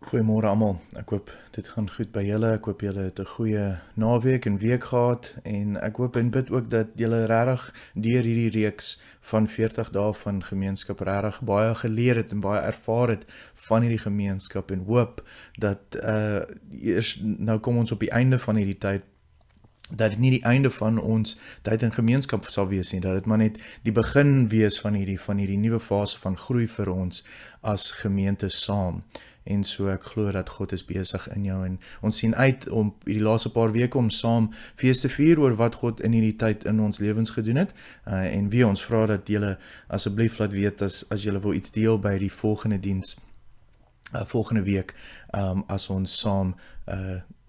Goeiemôre almal. Ek hoop dit gaan goed by julle. Ek hoop julle het 'n goeie naweek en week gehad en ek hoop en bid ook dat julle regtig deur hierdie reeks van 40 dae van gemeenskap regtig baie geleer het en baie ervaar het van hierdie gemeenskap en hoop dat eers nou kom ons op die einde van hierdie tyd dat dit nie die einde van ons tyd in gemeenskap sal wees nie, dat dit maar net die begin wees van hierdie nuwe fase van groei vir ons as gemeente saam. En so ek glo dat God is besig in jou en ons sien uit om hierdie laaste paar weke om saam fees te vier oor wat God in hierdie tyd in ons lewens gedoen het. En wie ons vra dat julle asseblief laat weet as julle wil iets deel by die volgende diens volgende week as ons saam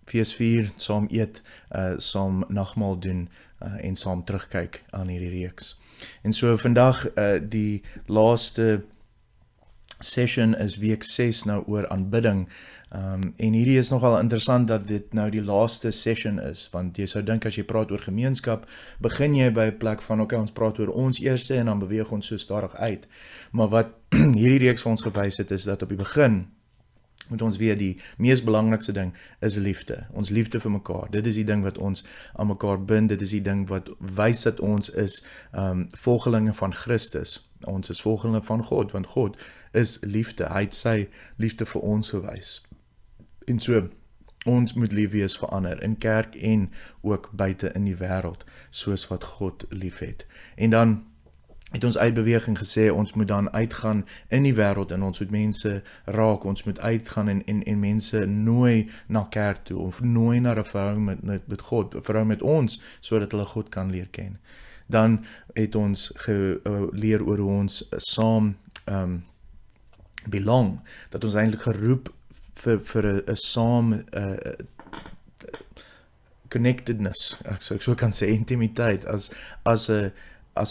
fees vier, saam eet, saam nagmaal doen en saam terugkyk aan hierdie reeks. En so vandag die laaste session is week 6 nou oor aanbidding. En hierdie is nogal interessant dat dit nou die laaste session is, want jy sou dink as jy praat oor gemeenskap, begin jy by 'n plek van ons praat oor ons eerste en dan beweeg ons so stadig uit. Maar wat hierdie reeks vir ons gewys het is dat op die begin moet ons weet die mees belangrikste ding is liefde. Ons liefde vir mekaar. Dit is die ding wat ons aan mekaar bind. Dit is die ding wat wys dat ons is volgelinge van Christus. Ons is volgelinge van God, want God is liefde. Hy het sy liefde vir ons gewys. En so, ons moet lief wees vir ander, in kerk en ook buite in die wêreld, soos wat God lief het. En dan het ons uitbeweging gesê, ons moet dan uitgaan in die wêreld en ons moet mense raak, ons moet uitgaan en mense nooi na kerk toe, of nooi na 'n verhouding met God, 'n verhouding met ons, sodat hulle God kan leer ken. Dan het ons geleer oor hoe ons saam belong, dat ons eintlik geroep vir 'n saam connectedness, ek so kan sê, intimiteit, as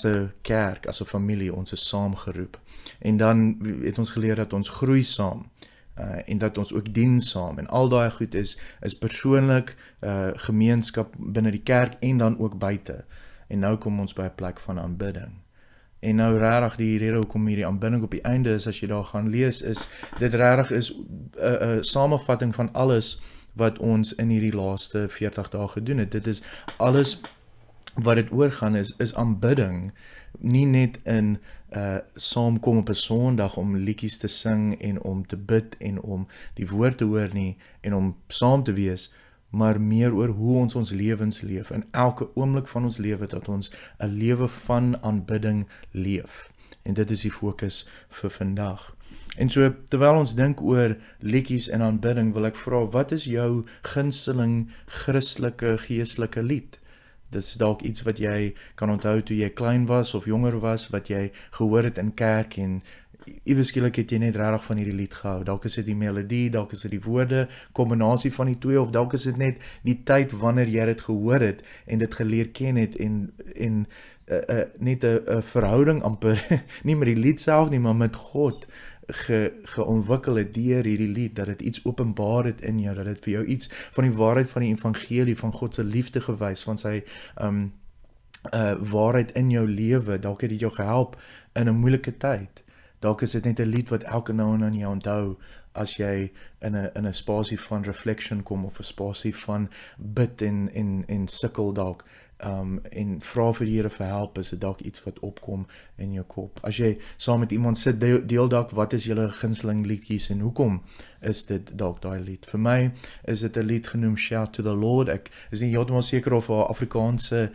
'n kerk, as 'n familie, ons is saamgeroep. En dan het ons geleer dat ons groei saam, en dat ons ook dien saam, en al daai goed is persoonlik, gemeenskap binne die kerk, en dan ook buite. En nou kom ons by 'n plek van aanbidding. En nou regtig die rede hoekom hierdie aanbidding op die einde is, as jy daar gaan lees, is dit regtig is 'n samevatting van alles wat ons in hierdie laaste 40 dae gedoen het. Dit is alles wat dit oorgaan is aanbidding, nie net in saamkom op 'n Sondag om liedjies te sing en om te bid en om die woord te hoor nie en om saam te wees, maar meer oor hoe ons lewens leef, in elke oomblik van ons lewe, dat ons 'n lewe van aanbidding leef. En dit is die fokus vir vandag. En so, terwyl ons dink oor liedjies en aanbidding, wil ek vra, wat is jou gunsteling Christelike, geestelike lied? Dit is dalk iets wat jy kan onthou toe jy klein was of jonger was, wat jy gehoor het in kerk en iewes skielik het jy net regtig van hierdie lied gehou. Dalk is dit die melodie, dalk is dit die woorde, kombinasie van die twee, of dalk is dit net die tyd wanneer jy dit gehoor het en dit geleer ken het en net 'n verhouding amper, nie met die lied self nie, maar met God geontwikkel het deur hierdie lied, dat dit iets openbaar het in jou, dat dit vir jou iets van die waarheid van die evangelie, van God se liefde gewys, van sy waarheid in jou lewe. Dalk het dit jou gehelp in 'n moeilike tyd. Dalk is dit net 'n lied wat elke nou en dan jou onthou as jy in 'n spasie van reflection kom, of 'n spasie van bid en sukkel dalk, en vra vir die Here vir help, is dit dalk iets wat opkom in jou kop. As jy saam met iemand sit, deel dalk wat is julle gunsteling liedjies en hoekom is dit dalk daai lied. Vir my is dit 'n lied genoem Shout to the Lord. Ek is nie heeltemal seker of 'n Afrikaanse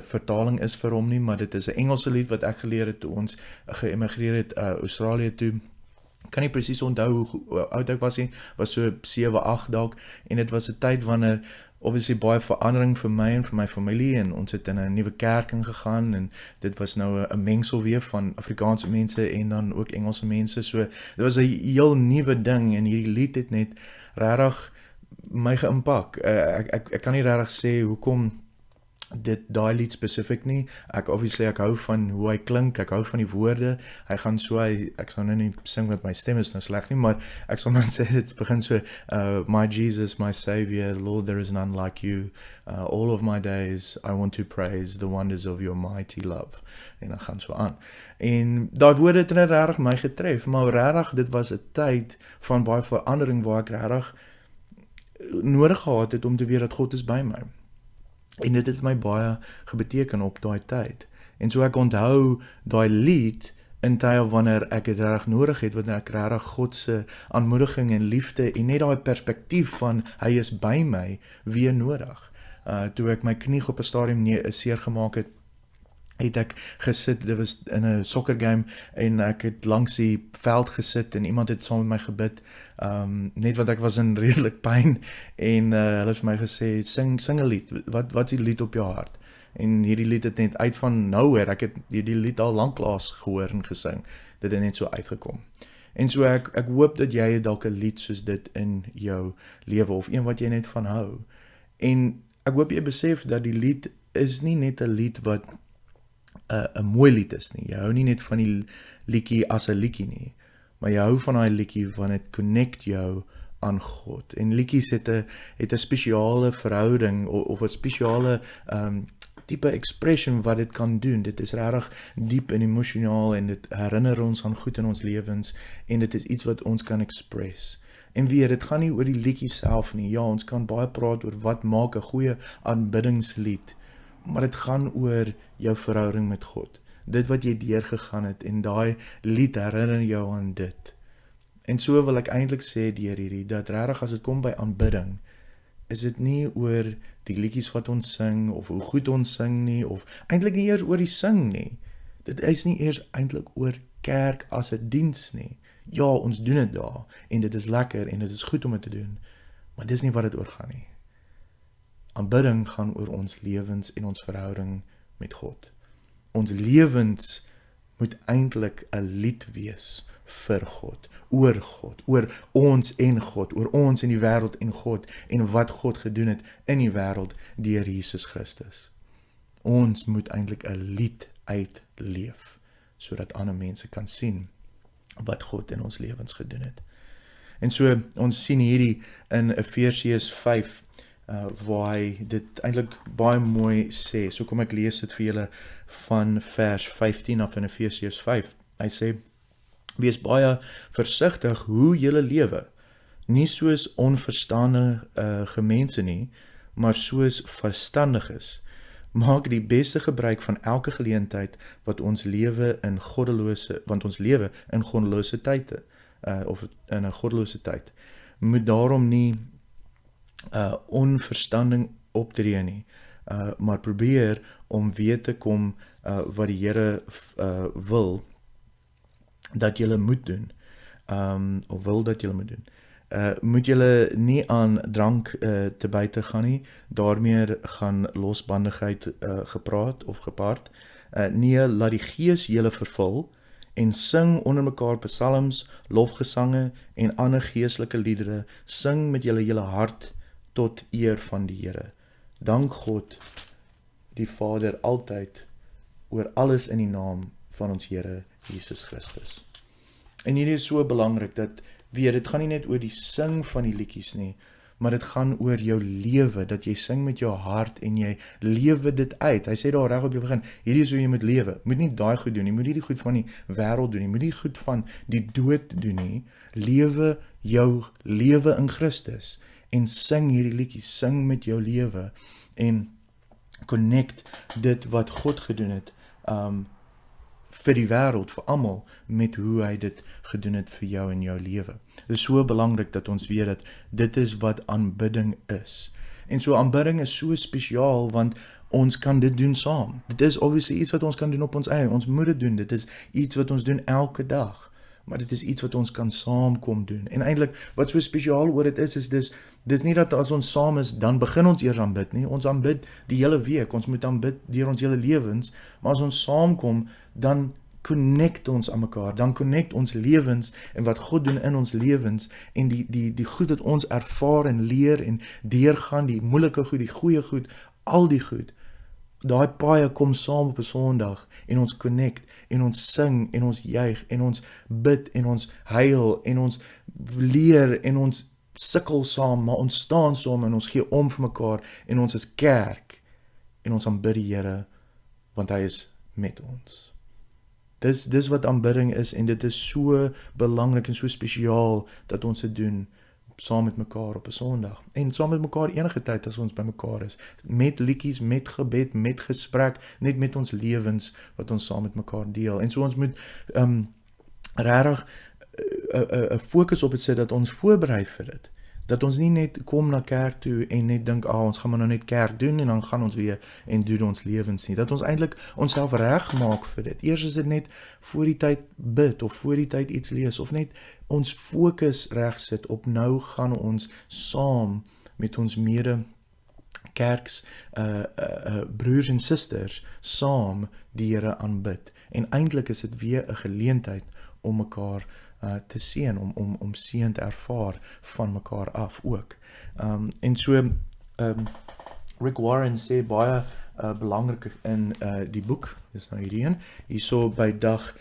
vertaling is vir hom nie, maar dit is 'n Engelse lied wat ek geleer het toe ons geëmigreer het Australië toe. Kan nie presies onthou hoe oud ek was nie, was so 7, 8 dalk, en dit was 'n tyd wanneer obviously baie verandering vir my en vir my familie, en ons het in 'n nuwe kerk ingegaan, en dit was nou 'n mengsel weer van Afrikaanse mense en dan ook Engelse mense, so dit was 'n heel nuwe ding, en hierdie lied het net regtig my geïmpak. Ek kan nie regtig sê hoekom daai lied spesifiek nie. Ek hou van hoe hy klink, ek hou van die woorde. Hy gaan so, ek sal nou nie sing met my stem is nou sleg nie, maar ek sal net sê dit begin so, my Jesus, my Savior, Lord, there is none like you. All of my days I want to praise the wonders of your mighty love. En dan gaan so aan. En daai woorde het net regtig my getref, maar regtig dit was 'n tyd van baie verandering waar ek regtig nodig gehad het om te weet dat God is by my. En dit het vir my baie gebeteken op daai tyd. En so ek onthou daai lied in tye wanneer ek dit reg nodig het, wanneer ek reg God se aanmoediging en liefde en net daai perspektief van hy is by my weer nodig. Toe ek my knie op 'n stadium seer gemaak het ek gesit, dit was in 'n soccer game en ek het langs die veld gesit en iemand het saam met my gebid, net want ek was in redelik pyn en hulle het vir my gesê, sing 'n lied, wat is die lied op jou hart? En hierdie lied het net uit van nowhere, ek het hierdie lied al lanklaas gehoor en gesing, dit het net so uitgekom. En so ek hoop dat jy dalk 'n lied soos dit in jou lewe, of een wat jy net van hou. En ek hoop jy besef dat die lied is nie net 'n lied wat 'n mooi lied is nie. Jy hou nie net van die liedjie as 'n liedjie nie, maar jy hou van daai liedjie want dit connect jou aan God. En liedjies het 'n spesiale verhouding of 'n spesiale tipe expression wat dit kan doen. Dit is regtig diep en emosionaal en dit herinner ons aan goed in ons lewens en dit is iets wat ons kan express. En weer, dit gaan nie oor die liedjie self nie. Ja, ons kan baie praat oor wat maak 'n goeie aanbiddingslied, maar dit gaan oor jou verhouding met God. Dit wat jy deurgegaan het en daai lied herinner jou aan dit. En so wil ek eintlik sê deur hierdie, dat regtig as dit kom by aanbidding, is dit nie oor die liedjies wat ons sing, of hoe goed ons sing nie, of eintlik nie eers oor die sing nie. Dit is nie eers eintlik oor kerk as 'n diens nie. Ja, ons doen dit daar, en dit is lekker, en dit is goed om dit te doen, maar dis nie wat dit oor gaan nie. Aanbidding gaan oor ons lewens en ons verhouding met God. Ons lewens moet eintlik 'n lied wees vir God, oor ons en God, oor ons en die wêreld en God, en wat God gedoen het in die wêreld deur Jesus Christus. Ons moet eintlik 'n lied uitleef, sodat ander mense kan sien wat God in ons lewens gedoen het. En so, ons sien hierdie in Efesiërs 5, waar hy dit eintlik baie mooi sê. So kom ek lees dit vir julle van vers 15 af in Efesiërs 5. Hy sê, wees baie versigtig hoe julle lewe, nie soos onverstandige mense nie, maar soos verstandiges. Maak die beste gebruik van elke geleentheid want ons lewe in goddelose tye, of in 'n goddelose tyd. Moet daarom nie onverstanding optree nie, maar probeer om weet te kom wat die Here wil dat julle moet doen, of wil dat julle moet doen. Moet julle nie aan drank te buite gaan nie, daarmee gaan losbandigheid gepraat of gepaard. Nee, laat die Gees julle vervul en sing onder mekaar psalms, lofgesange en ander geestelike liedere, sing met julle hele hart tot eer van die Here. Dank God die Vader altyd oor alles in die naam van ons Here Jesus Christus. En hierdie is so belangrik dat weer, dit gaan nie net oor die sing van die liedjies nie, maar dit gaan oor jou lewe, dat jy sing met jou hart en jy lewe dit uit. Hy sê daar reg op die begin, hierdie is hoe jy moet lewe. Moet nie daai goed doen nie, moet nie die goed van die wêreld doen nie, moet nie goed van die dood doen nie. Lewe jou lewe in Christus en sing hierdie liedjies, sing met jou lewe en connect dit wat God gedoen het vir die wêreld, vir almal, met hoe hy dit gedoen het vir jou in jou lewe. Dit is so belangrik dat ons weet dat dit is wat aanbidding is. En so aanbidding is so spesiaal, want ons kan dit doen saam. Dit is obviously iets wat ons kan doen op ons eie, ons moet dit doen, dit is iets wat ons doen elke dag, maar dit is iets wat ons kan saam kom doen. En eintlik, wat so spesiaal oor dit is dis nie dat as ons saam is, dan begin ons eers aanbid nie, ons aanbid die hele week, ons moet aanbid deur ons hele lewens, maar as ons saamkom, dan connect ons aan mekaar, dan connect ons lewens en wat God doen in ons lewens en die goed wat ons ervaar en leer en deurgaan, die moeilike goed, die goeie goed, al die goed, daai paai kom saam op 'n Sondag en ons connect en ons sing en ons juig en ons bid en ons huil en ons leer en ons sukkel saam, maar ons staan saam en ons gee om vir mekaar en ons is kerk en ons aanbid die Here want hy is met ons. Dis wat aanbidding is en dit is so belangrik en so spesiaal dat ons dit doen saam met mekaar op 'n Sondag en saam met mekaar enige tyd as ons by mekaar is, met liedjies, met gebed, met gesprek, net met ons lewens wat ons saam met mekaar deel. En so ons moet regtig 'n fokus op dit sit dat ons voorberei vir dit. Dat ons nie net kom na kerk toe en net dink, ons gaan maar nou net kerk doen en dan gaan ons weer en doen ons lewens nie. Dat ons eintlik onsself regmaak vir dit. Eers is dit net voor die tyd bid of voor die tyd iets lees of net ons fokus reg sit op nou gaan ons saam met ons mede kerks broers en susters saam die Here aanbid. En eintlik is dit weer 'n geleentheid om mekaar te seën, om seën te ervaar van mekaar af ook. En so Rick Warren sê baie belangrik in die boek, dis nou hierdie een, hierso by dag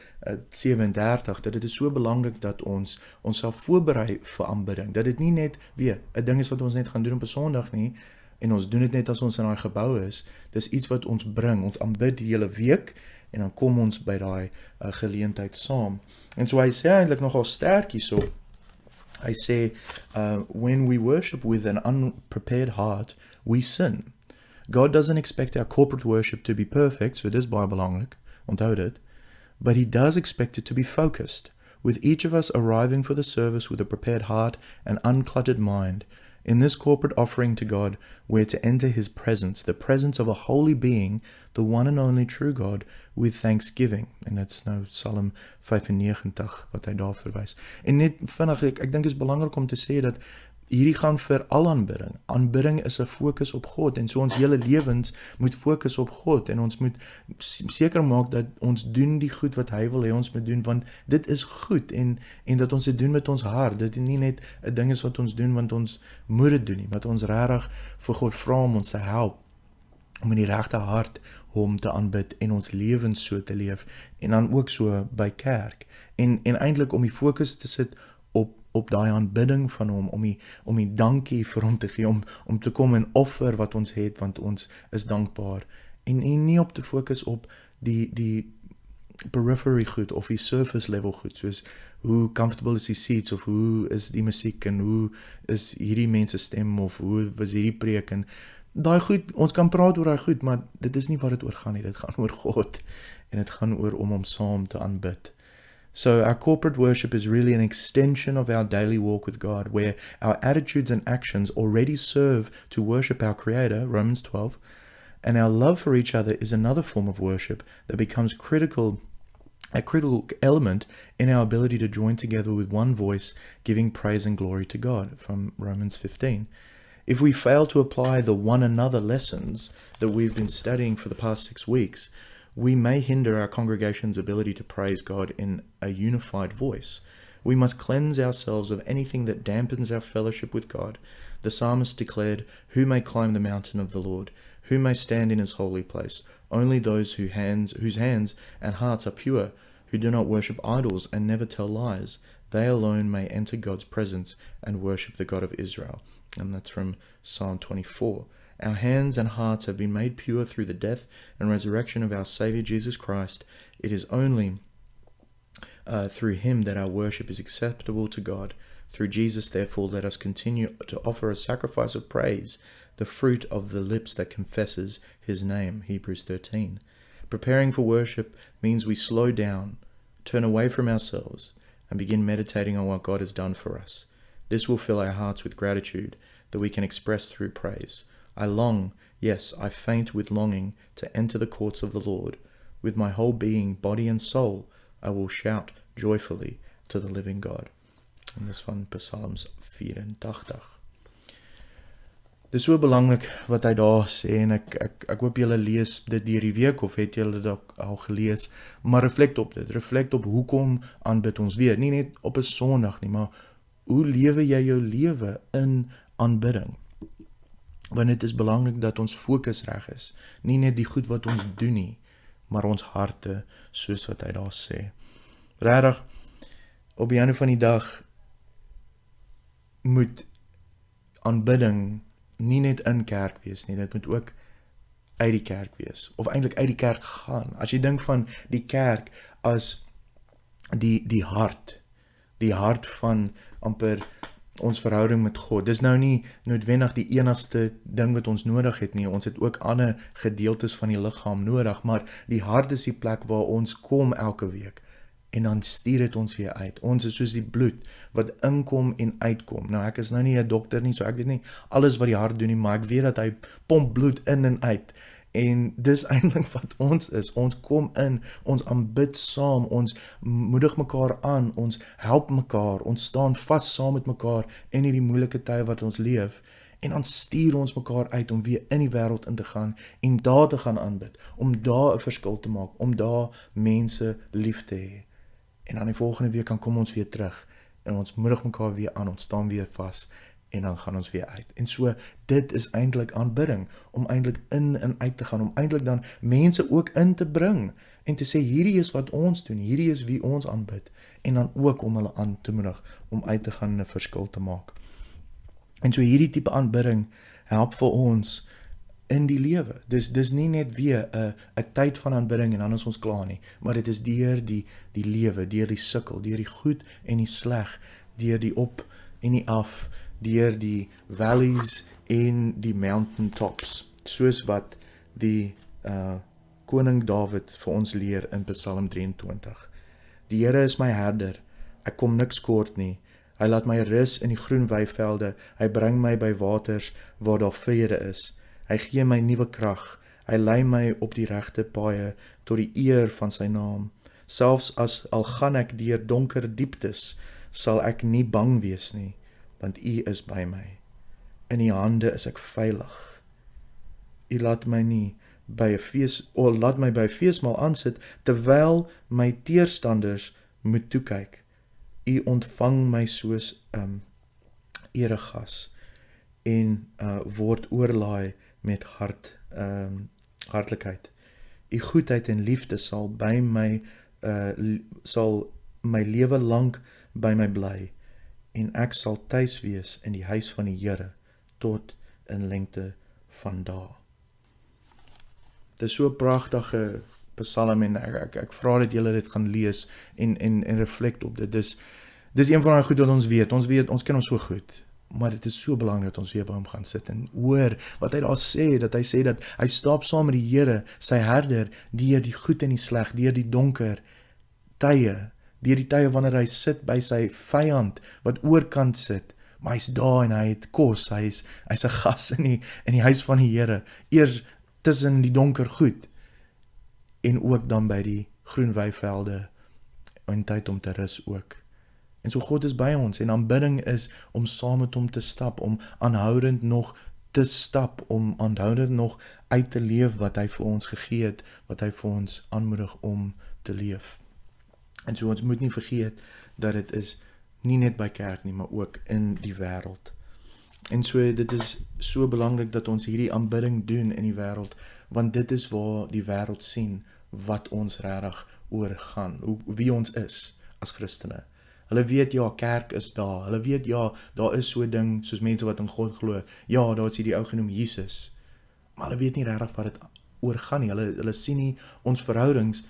37, dat dit is so belangrik dat ons onsself voorberei vir aanbidding, dat dit nie net weer 'n ding is wat ons net gaan doen op 'n Sondag nie, en ons doen dit net as ons in daai gebou is, dis iets wat ons bring, ons aanbid die hele week, en dan kom ons by daai geleentheid saam. En so hy sê eintlik nogal sterk hierso. Hy sê, when we worship with an unprepared heart, we sin. God doesn't expect our corporate worship to be perfect, so dis baie belangrik, onthou dit, but he does expect it to be focused, with each of us arriving for the service with a prepared heart and uncluttered mind. In this corporate offering to God, we're to enter his presence, the presence of a holy being, the one and only true God, with thanksgiving. En dit is nou Psalm 95 wat hy daar verwys. En net vinnig, ek dink is belangrik om te sê dat hierdie gaan vir al aanbidding. Aanbidding is 'n fokus op God en so ons hele lewens moet fokus op God en ons moet seker maak dat ons doen die goed wat hy wil hê ons moet doen, want dit is goed en dat ons dit doen met ons hart. Dit is nie net 'n ding is wat ons doen want ons moet dit doen nie, maar ons regtig vir God vra om ons te help om in die regte hart hom te aanbid en ons lewens so te leef en dan ook so by kerk en eintlik om die fokus te sit op daai aanbidding van hom, om die dankie vir hom te gee, om te kom en offer wat ons het, want ons is dankbaar, en nie op te fokus op die periphery goed, of die surface level goed, soos hoe comfortable is die seats, of hoe is die musiek, en hoe is hierdie mense stem, of hoe was hierdie preek, en daai goed, ons kan praat oor daai goed, maar dit is nie wat dit oor gaan nie, dit gaan oor God, en dit gaan oor om hom saam te aanbid. So our corporate worship is really an extension of our daily walk with God, where our attitudes and actions already serve to worship our Creator, Romans 12, and our love for each other is another form of worship that becomes a critical element in our ability to join together with one voice, giving praise and glory to God, from Romans 15. If we fail to apply the one another lessons that we've been studying for the past 6 weeks, we may hinder our congregation's ability to praise God in a unified voice. We must cleanse ourselves of anything that dampens our fellowship with God. The psalmist declared, "Who may climb the mountain of the Lord? Who may stand in his holy place? Only those whose hands and hearts are pure, who do not worship idols and never tell lies. They alone may enter God's presence and worship the God of Israel." And that's from Psalm 24. Our hands and hearts have been made pure through the death and resurrection of our Savior Jesus Christ. It is only through him that our worship is acceptable to God. Through Jesus, therefore, let us continue to offer a sacrifice of praise, the fruit of the lips that confesses his name, Hebrews 13. Preparing for worship means we slow down, turn away from ourselves, and begin meditating on what God has done for us. This will fill our hearts with gratitude that we can express through praise. I long, yes, I faint with longing to enter the courts of the Lord. With my whole being, body and soul, I will shout joyfully to the living God. En dis van Psalms 84. Dis so belangrik wat hy daar sê, en ek hoop julle lees dit deur die week, of het julle dit al gelees, maar reflect op dit, reflect op hoekom aanbid ons weer, nie net op 'n Sondag nie, maar hoe lewe jy jou lewe in aanbidding? Want dit is belangrik dat ons fokus reg is. Nie net die goed wat ons doen nie, maar ons harte, soos wat hy daar sê. Regtig, op die einde van die dag moet aanbidding nie net in kerk wees nie, dit moet ook uit die kerk wees, of eintlik uit die kerk gaan. As jy dink van die kerk as die hart van amper ons verhouding met God. Dis nou nie noodwendig die enigste ding wat ons nodig het nie. Ons het ook ander gedeeltes van die liggaam nodig, maar die hart is die plek waar ons kom elke week. En dan stuur dit ons weer uit. Ons is soos die bloed wat inkom en uitkom. Nou ek is nou nie 'n dokter nie, so ek weet nie alles wat die hart doen nie, maar ek weet dat hy pomp bloed in en uit. En dis eintlik wat ons is. Ons kom in, ons aanbid saam, ons moedig mekaar aan, ons help mekaar, ons staan vas saam met mekaar in hierdie moeilike tye wat ons leef. En dan stuur ons mekaar uit om weer in die wêreld in te gaan en daar te gaan aanbid, om daar 'n verskil te maak, om daar mense lief te hê. En dan die volgende week kan kom ons weer terug en ons moedig mekaar weer aan, ons staan weer vas en dan gaan ons weer uit. En so, dit is eintlik aanbidding, om eintlik in en uit te gaan, om eintlik dan mense ook in te bring en te sê, hierdie is wat ons doen, hierdie is wie ons aanbid, en dan ook om hulle aan te moedig om uit te gaan en 'n verskil te maak. En so hierdie tipe aanbidding help vir ons in die lewe. Dis nie net weer 'n tyd van aanbidding en dan is ons klaar nie, maar dit is deur die lewe, deur die sukkel, deur die goed en die sleg, deur die op en die af, deur die valleys en die mountain tops, soos wat die koning Dawid vir ons leer in Psalm 23. Die Here is my herder, ek kom niks kort nie. Hy laat my rus in die groen weivelde, hy bring my by waters waar daar vrede is. Hy gee my nuwe krag, hy lei my op die regte paaie tot die eer van sy naam. Selfs al gaan ek deur donker dieptes, sal ek nie bang wees nie, want U is by my. In U hande is ek veilig. U laat my nie by 'n feesmaal aansit terwyl my teerstanders moet toe kyk. U ontvang my soos eregas en word oorlaai met hartlikheid. U goedheid en liefde sal my lewe lank by my bly en ek sal tuis wees in die huis van die Here tot in lengte van dae. Dit is so 'n pragtige Psalm en ek vra dat julle dit gaan lees en reflect op dit. Dis een van daai goed wat ons weet. Ons ken hom so goed. Maar dit is so belangrik dat ons weer by hom gaan sit en hoor wat hy daar sê, dat hy stap saam met die Here, sy herder, deur die goed en die sleg, deur die donker tye, deur die tye wanneer hy sit by sy vyand, wat oorkant sit, maar hy's daar en hy het kos, hy's 'n gas in die huis van die Here, eers tussen die donker goed, en ook dan by die groen weivelde, en tyd om te rus ook. En so God is by ons, en aanbidding is om saam met hom te stap, om aanhoudend nog te stap, om aanhoudend nog uit te leef wat hy vir ons gegee het, wat hy vir ons aanmoedig om te leef. En so ons moet nie vergeet dat dit is nie net by kerk nie, maar ook in die wêreld. En so dit is so belangrik dat ons hierdie aanbidding doen in die wêreld, want dit is waar die wêreld sien wat ons regtig oor gaan, wie ons is as Christene. Hulle weet ja, kerk is daar. Hulle weet ja, daar is so 'n ding soos mense wat in God glo. Ja, daar is hierdie ou genoem Jesus. Maar hulle weet nie regtig wat dit oor gaan nie. Hulle sien nie ons verhoudings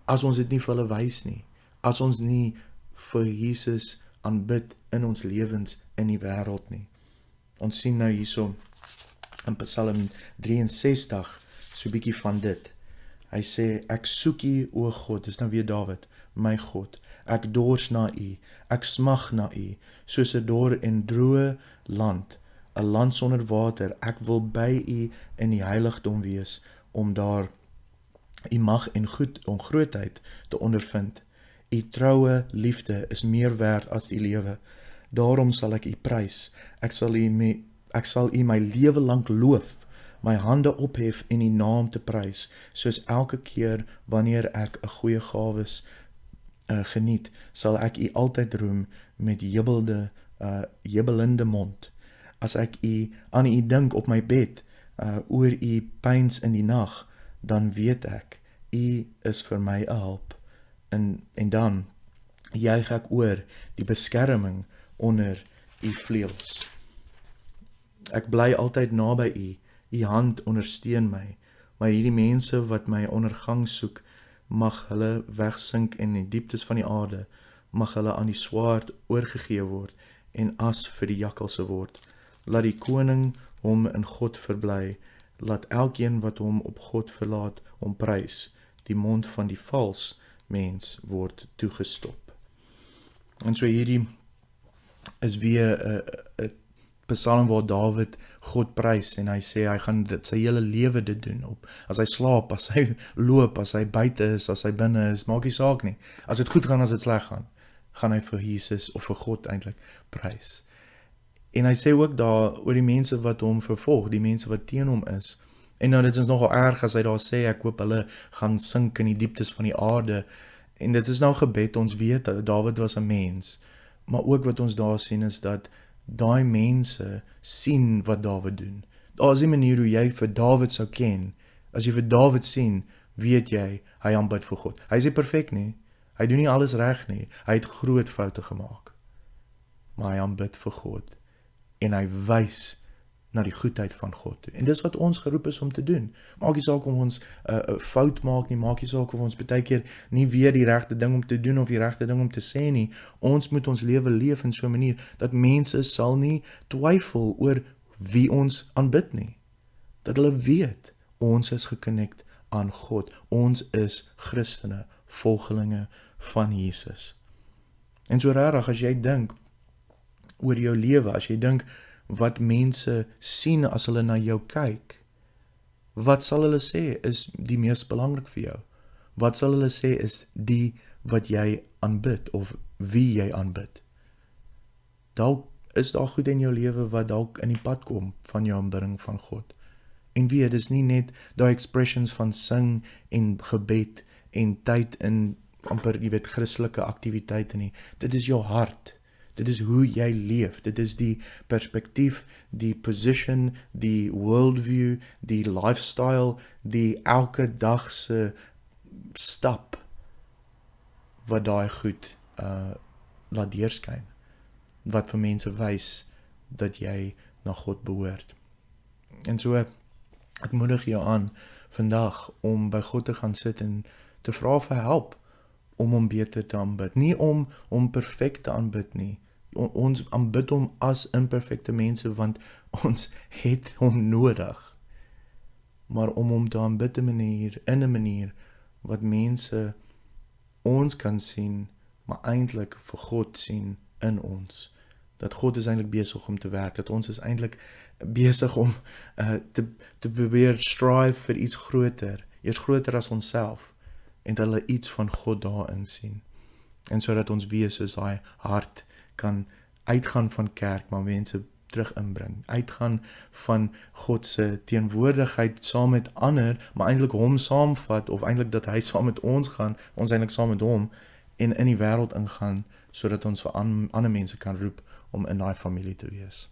as ons dit nie vir hulle wys nie. As ons nie vir Jesus aanbid in ons lewens in die wêreld nie. Ons sien nou hierso in Psalm 63 so 'n bietjie van dit. Hy sê, ek soek U, o God, dis nou weer Dawid, my God. Ek dors na U, ek smag na U, soos 'n dor en droë land, 'n land sonder water. Ek wil by U in die heiligdom wees, om daar U mag en grootheid te ondervind. U troue liefde is meer werd as die lewe. Daarom sal ek U prys. Ek sal U my lewe lank loof, my hande ophef en U naam te prys, soos elke keer wanneer ek 'n goeie gawes geniet, sal ek U altyd roem met jubelende mond. As ek aan u dink op my bed, oor u pyns in die nag, dan weet ek, u is vir my 'n hulp. En dan juig ek oor die beskerming onder u vleuels. Ek bly altyd naby u, u hand ondersteun my, maar hierdie mense wat my ondergang soek, mag hulle wegsink in die dieptes van die aarde, mag hulle aan die swaard oorgegee word en as vir die jakkalse word. Laat die koning hom in God verbly, laat elkeen wat hom op God verlaat hom prys, die mond van die vals mens word toegestop. En so hierdie is weer 'n Psalm waar Dawid God prys en hy sê hy gaan sy hele lewe dit doen. As hy slaap, as hy loop, as hy buite is, as hy binne is, maak nie saak nie. As dit goed gaan, as dit sleg gaan, gaan hy vir Jesus of vir God eintlik prys. En hy sê ook daar oor die mense wat hom vervolg, die mense wat teen hom is. En nou dit is nogal erg as hy daar sê, ek hoop hulle gaan sink in die dieptes van die aarde. En dit is nou gebed, ons weet dat Dawid was 'n mens, maar ook wat ons daar sien is dat daai mense sien wat Dawid doen. Daar is 'n manier hoe jy vir Dawid sou ken. As jy vir Dawid sien, weet jy, hy aanbid vir God. Hy is nie perfek nie, hy doen nie alles reg nie, hy het groot foute gemaak. Maar hy aanbid vir God, en hy wys na die goedheid van God toe. En dis wat ons geroep is om te doen. Maak nie saak om ons 'n fout maak nie, maak nie saak of ons baie keer nie weer die regte ding om te doen of die regte ding om te sê nie. Ons moet ons lewe leef in so 'n manier dat mense sal nie twyfel oor wie ons aanbid nie. Dat hulle weet, ons is gekonnekt aan God. Ons is Christene, volgelinge van Jesus. En so regtig, as jy dink oor jou lewe, as jy dink wat mense sien as hulle na jou kyk, wat sal hulle sê is die mees belangrik vir jou? Wat sal hulle sê is die wat jy aanbid of wie jy aanbid? Dalk is daar goed in jou lewe wat dalk in die pad kom van jou aanbidding van God. En weet, dis nie net daai expressions van sing en gebed en tyd in amper, jy weet, Christelike aktiwiteite nie. Dit is jou hart. Dit is hoe jy leef, dit is die perspektief, die position, die worldview, die lifestyle, die elke dagse stap wat daai goed laat deurskyn, wat vir mense wys dat jy na God behoort. En so, ek moedig jou aan vandag om by God te gaan sit en te vra vir help om hom beter te aanbid, nie om hom perfek te aanbid nie. Ons aanbid hom as imperfekte mense, want ons het hom nodig. Maar om hom te aanbid in 'n manier wat mense ons kan sien, maar eintlik vir God sien in ons. Dat God is eintlik besig om te werk, dat ons is eintlik besig om te probeer strive vir iets groter, eers groter as onsself, en dat hulle iets van God daarin sien. En sodat ons wees soos daai hart kan uitgaan van kerk, maar mense terug inbring, uitgaan van God se teenwoordigheid saam met ander, maar eintlik hom saamvat, of eintlik dat hy saam met ons gaan, ons eintlik saam met hom, en in die wêreld ingaan, sodat ons vir ander mense kan roep om in daai familie te wees.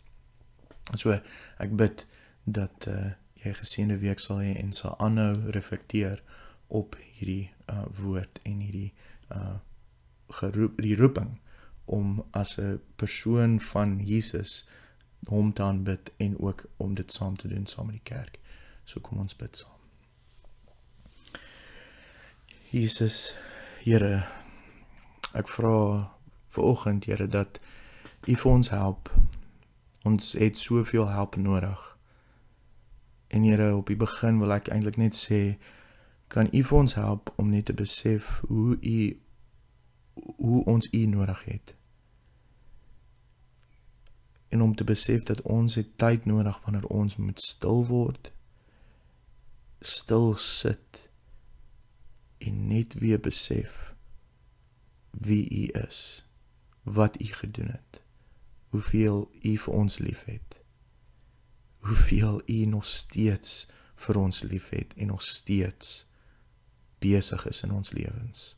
So, ek bid dat jy geseënde week sal hê en sal aanhou reflekteer op hierdie woord en hierdie die roeping om as 'n persoon van Jesus hom te aanbid en ook om dit saam te doen saam met die kerk. So kom ons bid saam. Jesus, Here, ek vra vanoggend, Here, dat U vir ons help. Ons het soveel help nodig. En Here, op die begin wil ek eintlik net sê, kan U vir ons help om net te besef hoe ons U nodig het. En om te besef dat ons het tyd nodig wanneer ons moet stil word, stil sit en net weer besef wie U is, wat U gedoen het, hoeveel U vir ons lief het, hoeveel U nog steeds vir ons lief het en nog steeds besig is in ons lewens.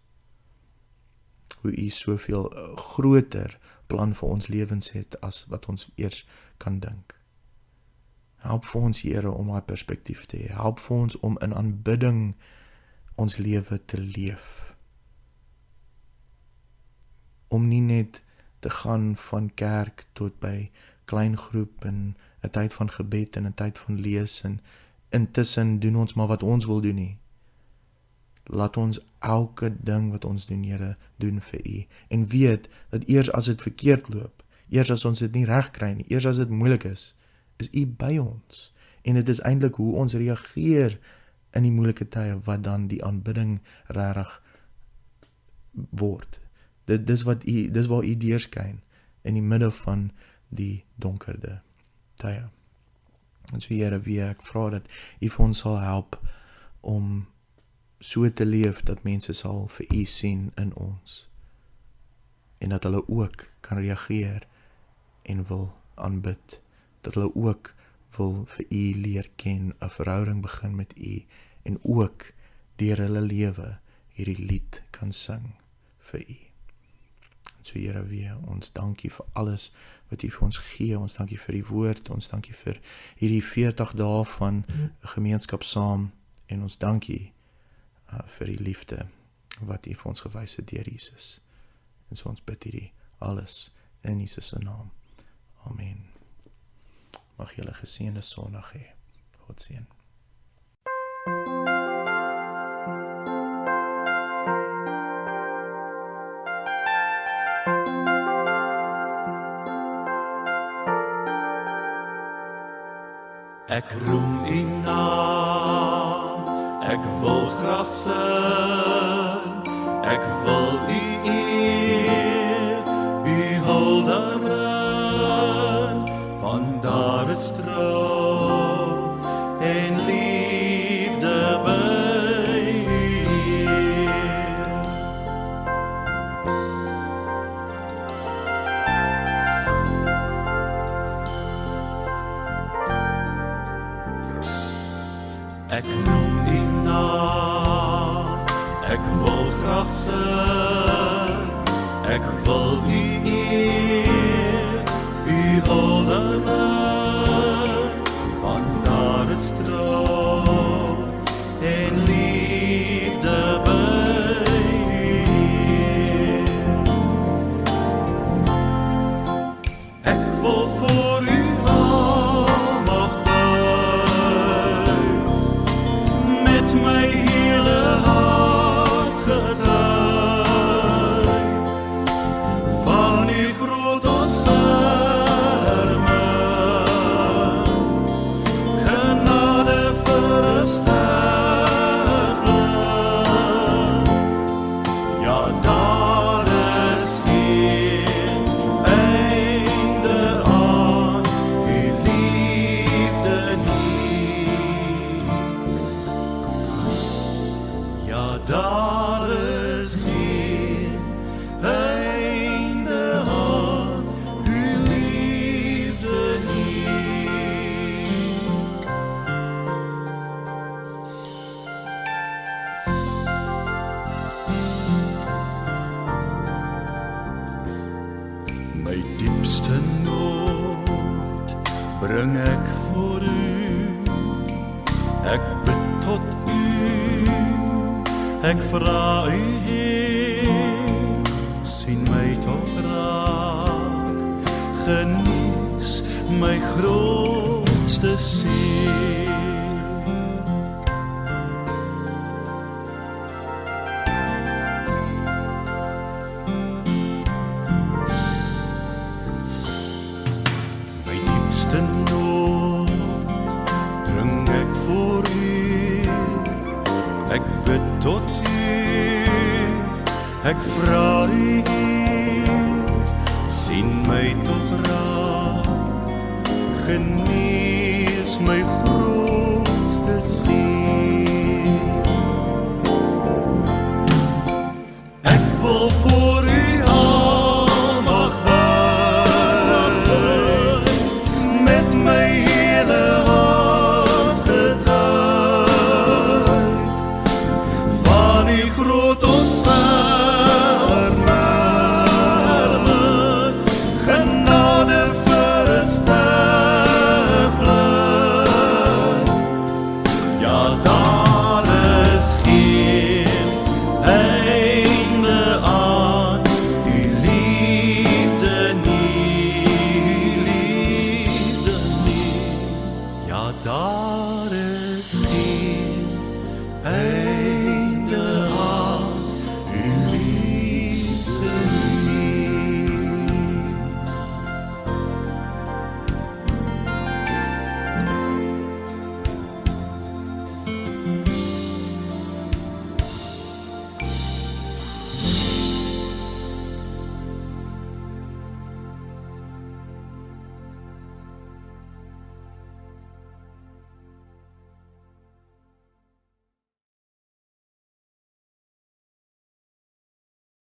Hoe U soveel groter plan vir ons lewens het as wat ons eers kan dink. Help vir ons, Here, om daai perspektief te hê. Help vir ons om in aanbidding ons lewe te leef. Om nie net te gaan van kerk tot by klein groep en 'n tyd van gebed en 'n tyd van lees en intussen doen ons maar wat ons wil doen nie. Laat ons elke ding wat ons doen, Here, doen vir U. En weet dat eers as dit verkeerd loop, eers as ons dit nie reg kry nie, eers as dit moeilik is U by ons. En dit is eintlik hoe ons reageer in die moeilike tye wat dan die aanbidding regtig word. Dis waar U deurskyn in die midde van die donkerde tye. En so, Here, ek vra dat U vir ons sal help om so te leef dat mense sal vir U sien in ons en dat hulle ook kan reageer en wil aanbid, dat hulle ook wil vir U leer ken, 'n verhouding begin met U en ook deur hulle lewe hierdie lied kan sing vir U. En so, Here, ons dankie vir alles wat U vir ons gee, ons dankie vir die woord, ons dankie vir hierdie 40 dae van gemeenskap saam en ons dankie vir die liefde wat U vir ons gewys het deur Jesus. En so ons bid hierdie alles in Jesus se naam. Amen. Mag julle geseënde Sondag hê. God seën. Ek roem U naam, ek wil graag sing, ek wil U eer, U hul daarin, want daar is trou en liefde by U Heer. Ek noem U naam, ek wil graag sing, ek wil U eer, U hul daarin, want daar is trou en liefde by U Heer. Ek wil voor U almag buig, met my hele hart getuig van U groot ontferming, genade vir 'n sterfling. Ja, daar is geen einde aan U liefde nie. Ja, daar is geen einde aan U liefde nie. My diepste nood bring ek voor U, ek bid tot U, ek vra U Heer, sien my tog raak, genees my grootste seer. My diepste nood bring ek voor U, ek bid tot U, ek vra U Heer, sien my tog raak, genees my grootste